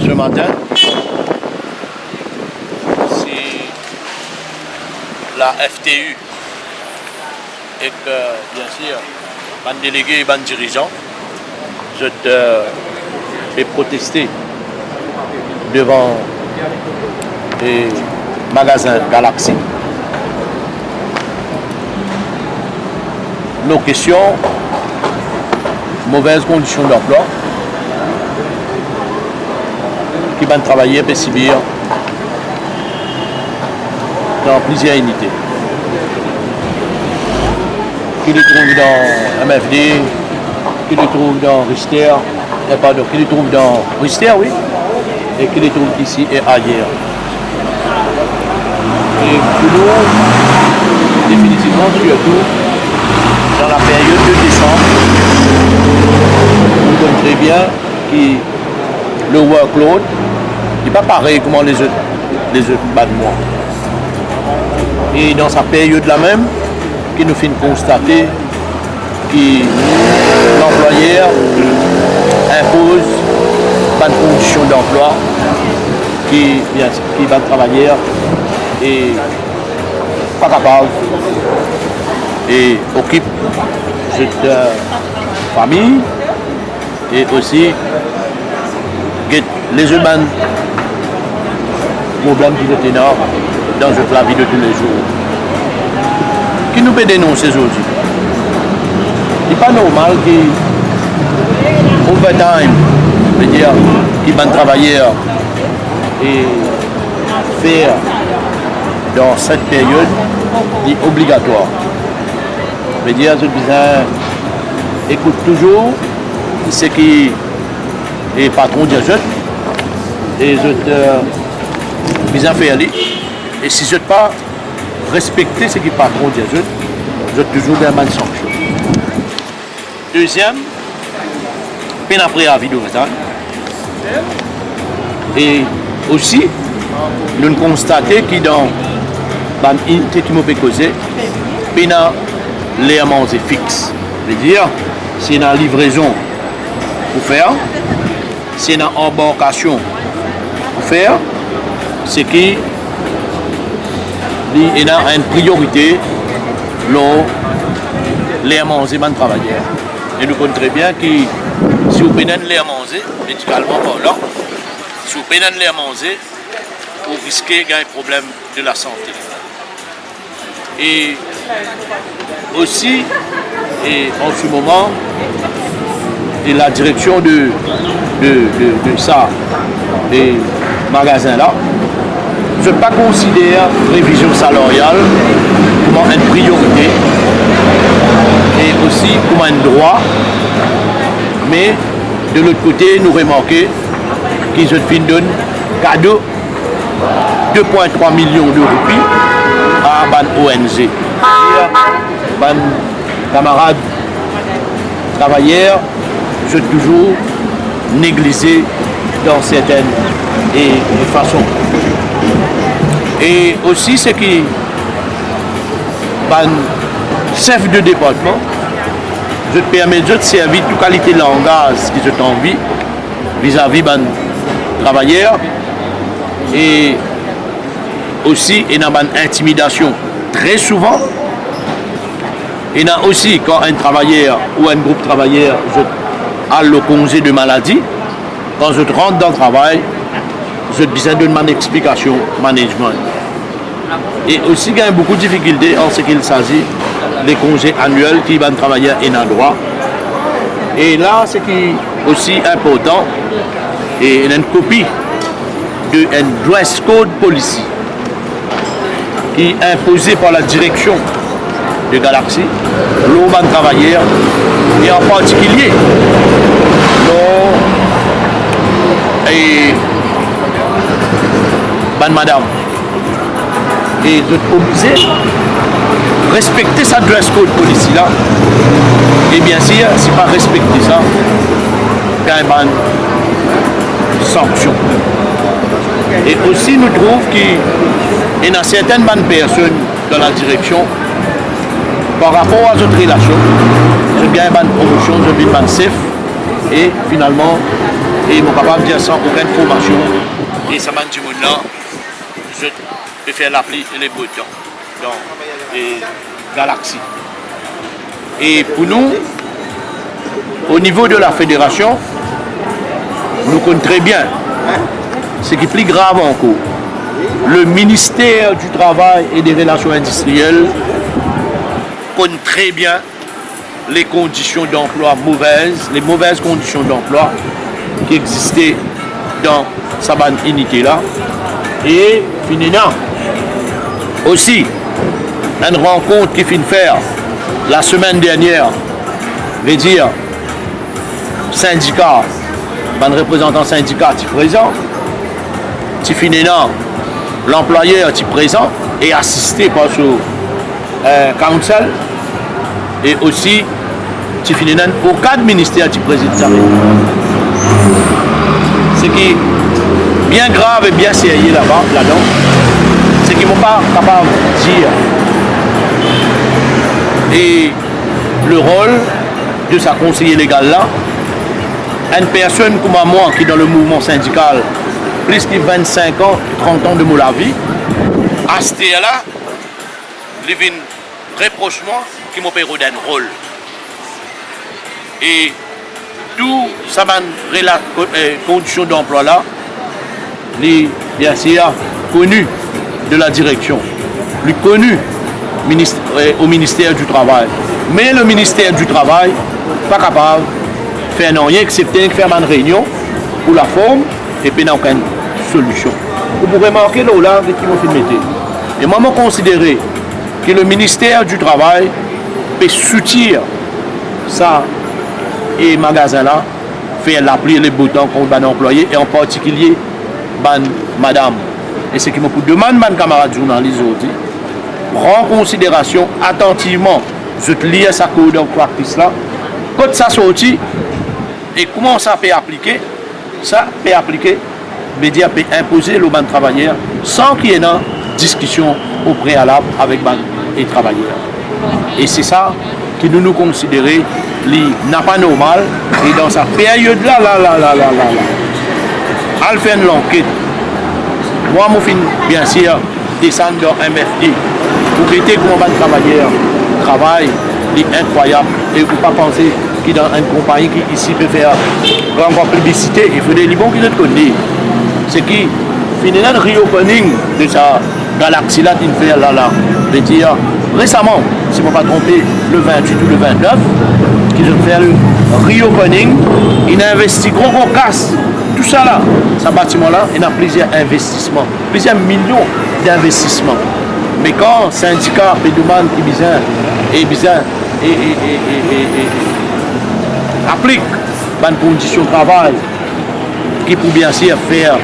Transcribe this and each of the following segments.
ce matin, c'est la FTU et que, bien sûr, les délégués et les dirigeants, je vais protester devant les magasins Galaxy. Nos questions, mauvaises conditions d'emploi, qui vont travailler et subir dans plusieurs unités. Qui les trouvent dans MFD, qui les trouvent dans Richter, pardon, qui les trouvent dans Richter, oui, et qui les trouvent ici et ailleurs. Et pour nous, définitivement, surtout, dans la période de décembre, vous comprenez bien que le workload n'est pas pareil comme les autres mois. Et dans sa période là même, qui nous fait constater que l'employeur impose pas de conditions d'emploi qui va travailler et pas capable et occupe cette famille et aussi les humains problèmes qui sont énormes dans la vie de tous les jours. Qui nous peut dénoncer aujourd'hui? Il n'est pas normal qu'overtime, veut dire qu'ils vont travailler et faire dans cette période est obligatoire. Veut dire que je écoute toujours ce qui est patron de jeunes et je besoin faire aller. Et si je ne pas respecter ce qui est patron de jeunes, je toujours bien mal sanction. Deuxième, peine après avis de retard. Et aussi, nous constatons que dans l'unité qui m'a fait causer, peine les manger fixe. C'est-à-dire, c'est une livraison pour faire, c'est une embarcation pour faire, c'est qui il y a une priorité les manger les travailleurs. Et nous comprenons très bien que si vous prenez les manger, médicalement parlant, si vous prenez les manger, vous risquez un problème de la santé. Et aussi, et en ce moment, et la direction de ça, des magasins-là, je ne peux pas considérer la révision salariale comme une priorité et aussi comme un droit, mais de l'autre côté, nous remarquons qu'ils ont donné cadeau 2,3 millions de roupies à ban ONG. Ban camarades travailleurs, je toujours négligé dans certaines façons. Et aussi ce qui ban chef de département, je te permets de servir toute qualité de langage qui je t'envie vis-à-vis ban travailleurs et aussi il y a une intimidation très souvent. Il y a aussi quand un travailleur ou un groupe de travailleurs a le congé de maladie, quand je rentre dans le travail, je besoin de mon explication management. Et aussi il y a beaucoup de difficultés en ce qu'il s'agit des congés annuels qui vont travailler et un droit. Et là, ce qui est aussi important, et il y a une copie d'un dress code policy qui est imposé par la direction de Galaxy, l'homme travailleurs et en particulier et madame. Et vous êtes obligé de respecter sa dress code policy là. Et bien sûr, si pas respecter ça, il y a une sanction. Et aussi, nous trouvons qu'il y a certaines bonnes personnes dans la direction par rapport à notre relation. Je gagne une promotion, je vis une safe et finalement, Et mon capable de dire sans aucune formation. Et ça m'a dit là, je peux faire l'appli et les boutons dans les galaxies. Et pour nous, au niveau de la fédération, nous connaissons très bien ce qui est plus grave encore. Le ministère du Travail et des Relations Industrielles connaît très bien les conditions d'emploi mauvaises, les mauvaises conditions d'emploi qui existaient dans cette unité-là. Et finalement, aussi, une rencontre qui finit faire la semaine dernière, veut dire, syndicat, un représentant syndicat qui est présent, qui finalement, l'employeur qui est présent et assisté par ce council, et aussi, qui finalement, aucun ministère qui préside ça. Ce qui est bien grave et bien sérieux là-dedans, c'est qu'ils ne sont pas capables de dire. Et le rôle de sa conseiller légale là, une personne comme moi qui est dans le mouvement syndical, plus de 25 ans, 30 ans de ma vie, à ce là, il y a un reprochement qui m'a payé d'un rôle. Et tout ça, conditions d'emploi là, les bien sûr connu de la direction, plus connu au ministère du Travail. Mais le ministère du Travail pas capable de faire rien excepté de faire une réunion pour la forme et puis n'a aucune solution. Vous pourrez remarquer là qui m'ont fait mettre. Et moi, je considère que le ministère du Travail peut soutenir ça et magasin là, faire l'appli les boutons contre les employés et en particulier madame. Et ce qui me demande, mes camarades journalistes aujourd'hui, prends en considération attentivement, je te lis sa code de practice là, quand ça sortit et comment ça peut appliquer, média peut imposer le travailleur sans qu'il y ait une discussion au préalable avec les travailleurs. Et c'est ça que nous considérons n'a pas normal et dans sa période là, elle fait l'enquête. Moi, je finis bien sûr descendre dans MFD pour éviter comment un travailleur travaille, c'est incroyable. Et vous ne pouvez pas penser qu'il y a une compagnie qui ici peut faire encore publicité. Il faut des libons qui ne connaissent. C'est qui finalement le reopening de sa galaxie là qu'il fait là. Je veux dire, récemment, si je ne me pas trompé, le 28 ou le 29, qu'ils ont fait le reopening, il a investi gros casse. Tout ça là, ce bâtiment-là, il a plusieurs investissements, plusieurs millions d'investissements. Mais quand le syndicat peut demander applique une condition de travail qui peut bien sûr faire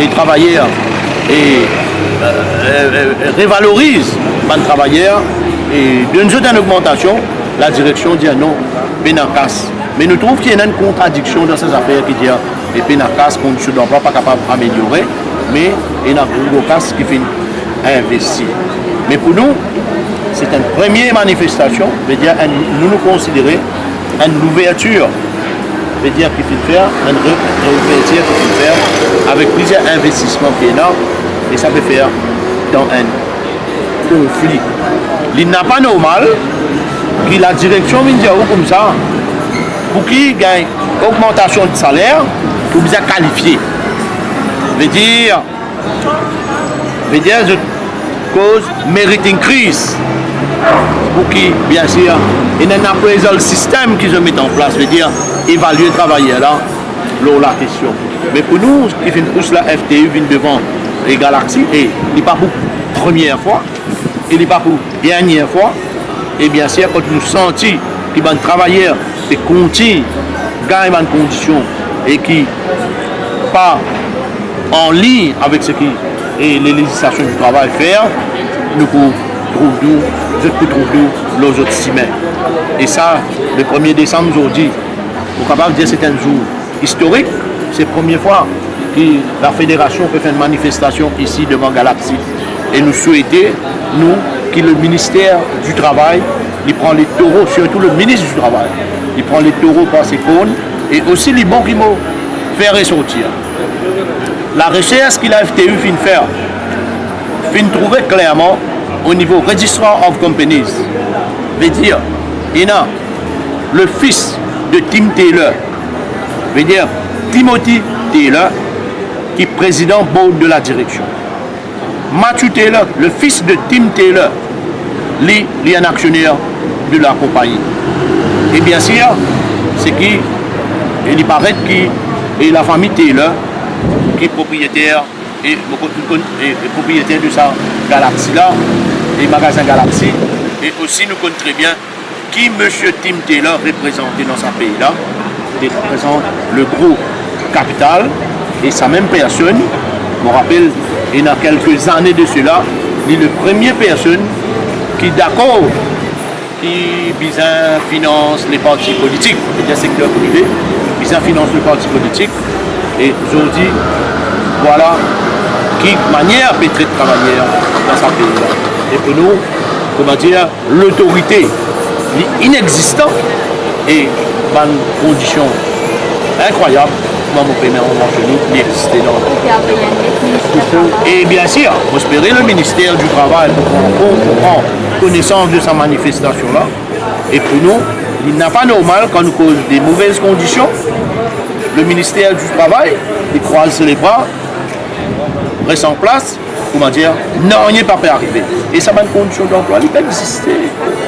et travailleurs et révalorise les travailleurs et d'une certaine augmentation, la direction dit non, ben en casse. Mais nous trouvons qu'il y a une contradiction dans ces affaires qui dit et puis la casse, condition d'emploi pas capable d'améliorer, mais il y a un gros casse qui fait investir. Mais pour nous, c'est une première manifestation, veut dire nous considérons une ouverture, veut dire qu'il faut faire, une ouverture qu'il faut faire avec plusieurs investissements qui est énorme et ça peut faire dans un conflit. Il n'est pas normal que la direction vienne dire comme ça. Pour qui gagne augmentation de salaire, pour bien qualifier. Veut dire je cause mérite increase. Pour qui, bien sûr, il y a un appraisal système qu'ils ont mis en place, veut dire évaluer le travailleur là, la question. Mais pour nous, qui fait pousse la FTU vient devant les galaxies, et il n'est pas pour première fois, il n'est pas pour dernière fois, et bien sûr, quand nous sentons que les travailleurs qui continuent à gagner des conditions et qui pas en ligne avec ce que les législations du travail font, nous pouvons trouver les autres semaines. Et ça, le 1er décembre aujourd'hui, on est capable de dire que c'est un jour historique. C'est la première fois que la fédération peut faire une manifestation ici devant Galaxy. Et nous souhaitons, nous, que le ministère du Travail il prend les taureaux, surtout le ministre du Travail. Il prend les taureaux par ses cônes et aussi les bons qui m'ont fait ressortir. La recherche que la FTU fin faire, fin trouver clairement au niveau Registrar of Companies, veut dire, il y a le fils de Tim Taylor, veut dire Timothy Taylor, qui est président board de la direction. Matthew Taylor, le fils de Tim Taylor, lui est un actionnaire de la compagnie. Et bien sûr, c'est qui, il paraît que la famille Taylor, qui est propriétaire et propriétaire de sa galaxie là, les magasins Galaxy, et aussi nous connaissons très bien qui M. Tim Taylor représentait dans ce pays-là. Il représente le gros capital et sa même personne, je me rappelle, il y a quelques années de cela, il est la première personne qui est d'accord, qui finance les partis politiques, le secteur privé, qui finance les partis politiques. Et aujourd'hui, voilà qui manière peut-être de travailler dans ce pays-là. Et pour nous, comment dire, l'autorité est inexistante et dans une condition incroyable, comment on peut exister dans le. Et bien sûr, on espérait le ministère du Travail pour prendre connaissance de sa manifestation-là. Et pour nous, il n'est pas normal quand nous cause des mauvaises conditions. Le ministère du Travail, il croise les bras, reste en place, comment dire, non, il n'est pas pu arriver. Et ça, bonne condition d'emploi, il peut exister.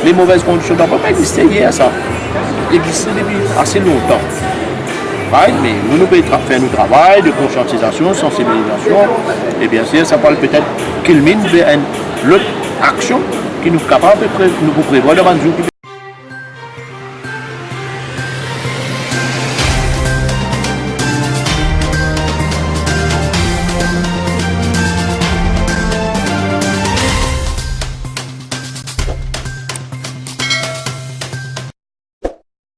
Les mauvaises conditions d'emploi peuvent exister hier, ça. Il existe depuis assez longtemps. Right? Mais nous devons faire notre travail de conscientisation, sensibilisation, et bien sûr, ça parle peut-être qu'il mine vers une autre action qui nous est capable de nous prévoir devant nous.